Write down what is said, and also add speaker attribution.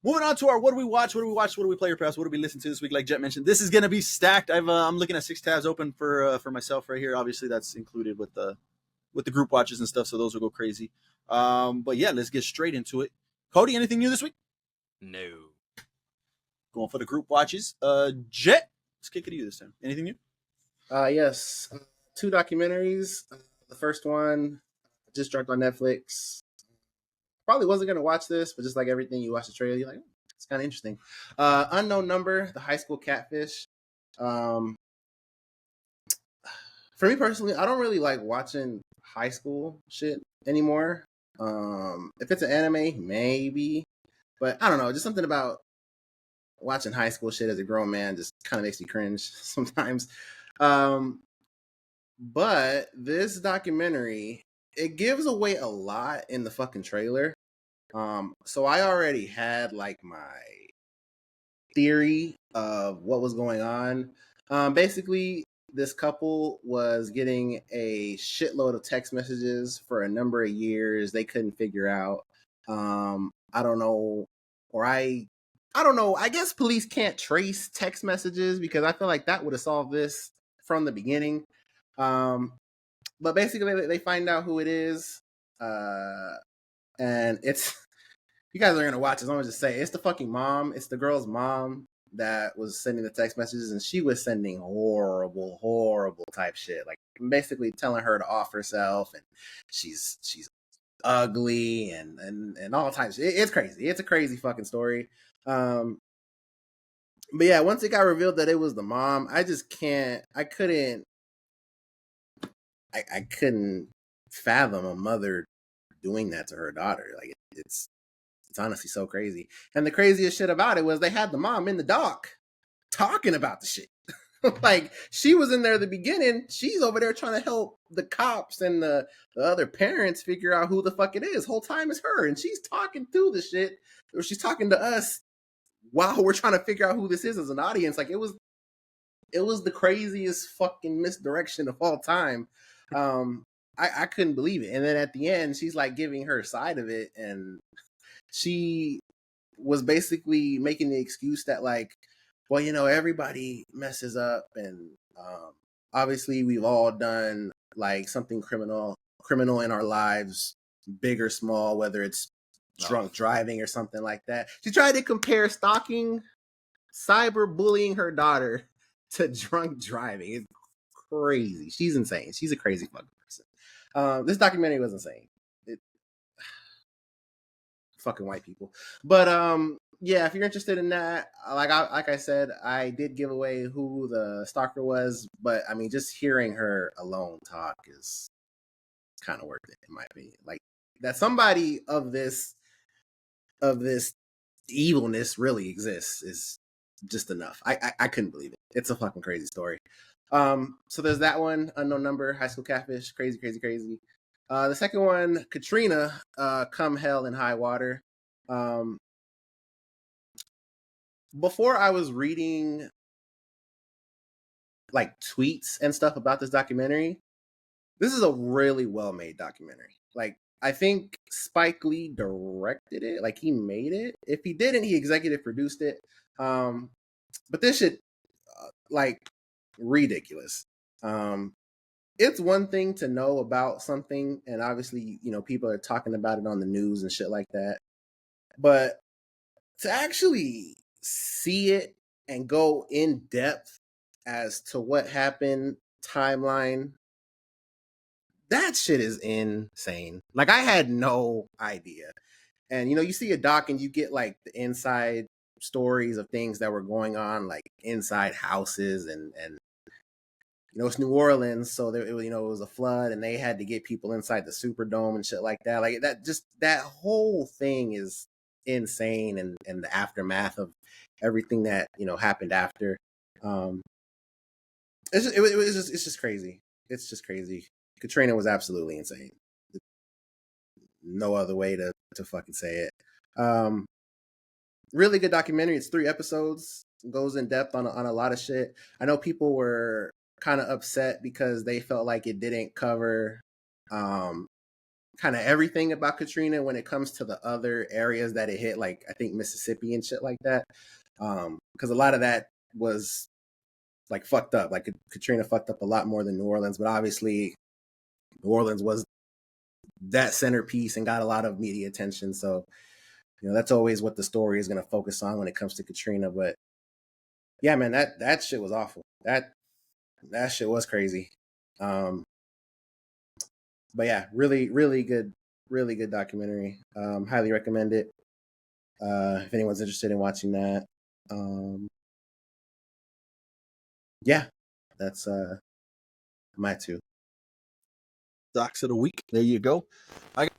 Speaker 1: Moving on to our what do we watch, what do we watch, what do we play, or perhaps what do we listen to this week? Like Jet mentioned, this is going to be stacked. I'm looking at 6 tabs open for myself right here. Obviously, that's included with the group watches and stuff, so those will go crazy. But yeah, let's get straight into it. Cody, anything new this week?
Speaker 2: No.
Speaker 1: Going for the group watches. Jet, let's kick it to you this time. Anything new?
Speaker 3: Yes. Two documentaries. The first one just dropped on Netflix. Probably wasn't going to watch this, but just like everything, you watch the trailer, you're like, it's kind of interesting. Unknown Number, the high school catfish. For me personally, I don't really like watching high school shit anymore. If it's an anime, maybe. But I don't know, just something about watching high school shit as a grown man just kind of makes me cringe sometimes. But this documentary, it gives away a lot in the fucking trailer. So I already had like my theory of what was going on. Basically, this couple was getting a shitload of text messages for a number of years. They couldn't figure out. I don't know, or I don't know. I guess police can't trace text messages because I feel like that would have solved this from the beginning. But basically, they find out who it is, and it's you guys are gonna watch this. I'm gonna just say it's the fucking mom. It's the girl's mom that was sending the text messages, and she was sending horrible type shit, like basically telling her to off herself, and she's ugly and all types. It's crazy. It's a crazy fucking story. But yeah, once it got revealed that it was the mom, I just can't. I couldn't fathom a mother doing that to her daughter. Like it's honestly so crazy. And the craziest shit about it was they had the mom in the dock talking about the shit. Like she was in there at the beginning. She's over there trying to help the cops and the other parents figure out who the fuck it is. Whole time is her, and she's talking through the shit, or she's talking to us while we're trying to figure out who this is as an audience. Like it was the craziest fucking misdirection of all time. I couldn't believe it. And then at the end, she's like giving her side of it, and she was basically making the excuse that like, well, you know, everybody messes up, and obviously we've all done like something criminal in our lives, big or small, whether it's drunk driving or something like that. She tried to compare stalking, cyberbullying her daughter to drunk driving. It's crazy. She's insane. She's a crazy fucking person. This documentary was insane. Fucking white people. But yeah, if you're interested in that, like I said, I did give away who the stalker was, but I mean, just hearing her alone talk is kind of worth it, in my opinion. Like that somebody of this evilness really exists is just enough. I couldn't believe it. It's a fucking crazy story. So there's that one, Unknown Number, High School Catfish, crazy. The second one, Katrina, Come Hell and High Water. Before I was reading like tweets and stuff about this documentary, this is a really well-made documentary. Like I think Spike Lee directed it, like he made it. If he didn't, he executive produced it. But this shit, like ridiculous. It's one thing to know about something, and obviously, you know, people are talking about it on the news and shit like that. But to actually see it and go in depth as to what happened, timeline, that shit is insane. Like I had no idea. And you know, you see a doc and you get like the inside stories of things that were going on, like inside houses and you know, it's New Orleans, so there, you know, it was a flood, and they had to get people inside the Superdome and shit like that. Like that whole thing is insane, and the aftermath of everything that you know happened after. It's just crazy. It's just crazy. Katrina was absolutely insane. No other way to fucking say it. Really good documentary. It's 3 episodes. Goes in depth on a lot of shit. I know people were kind of upset because they felt like it didn't cover kind of everything about Katrina when it comes to the other areas that it hit, like I think Mississippi and shit like that. Because a lot of that was like fucked up. Like Katrina fucked up a lot more than New Orleans, but obviously New Orleans was that centerpiece and got a lot of media attention. So, that's always what the story is going to focus on when it comes to Katrina. But yeah, man, that shit was awful. That shit was crazy. But yeah, really, really good documentary. Highly recommend it. If anyone's interested in watching that. Yeah, that's my two.
Speaker 1: Docs of the week. There you go. I